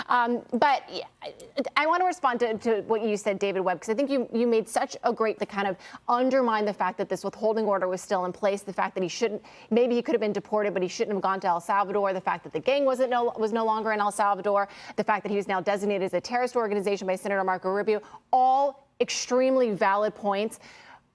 But yeah, I want to respond to what you said, David Webb, because I think you made such a great, to kind of undermine the fact that this withholding order was still in place, the fact that maybe he could have been deported, but he shouldn't have gone to El Salvador, the fact that the gang was no longer in El Salvador, the fact that he was now designated as a terrorist organization by Senator Marco Rubio, all extremely valid points.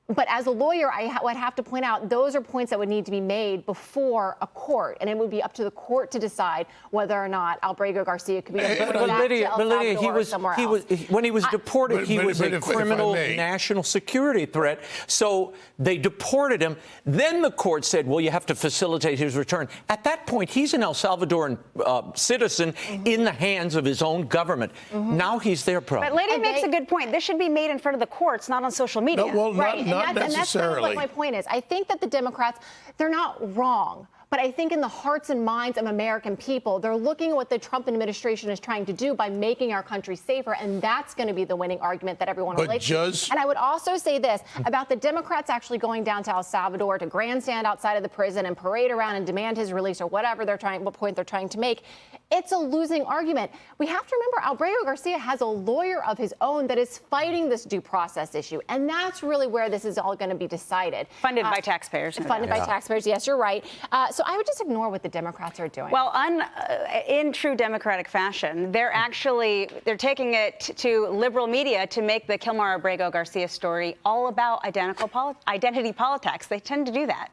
But as a lawyer, I would have to point out those are points that would need to be made before a court, and it would be up to the court to decide whether or not Abrego Garcia could be deported back to El Salvador or somewhere else. When he was deported, he was a criminal national security threat. So they deported him. Then the court said, well, you have to facilitate his return. At that point, he's an El Salvadoran citizen in the hands of his own government. Now he's their problem. But Lydia makes a good point. This should be made in front of the courts, not on social media. No, well, Right. not necessarily. And that's kind of what my point is. I think that the Democrats, they're not wrong. But I think in the hearts and minds of American people, they're looking at what the Trump administration is trying to do by making our country safer. And that's going to be the winning argument that everyone relates to. And I would also say this about the Democrats actually going down to El Salvador to grandstand outside of the prison and parade around and demand his release or what point they're trying to make. It's a losing argument. We have to remember Abrego Garcia has a lawyer of his own that is fighting this due process issue. And that's really where this is all going to be decided. Funded by taxpayers. Funded by taxpayers. Yes, you're right. So I would just ignore what the Democrats are doing. Well, in true Democratic fashion, they're taking it to liberal media to make the Kilmar Abrego Garcia story all about identity politics. They tend to do that.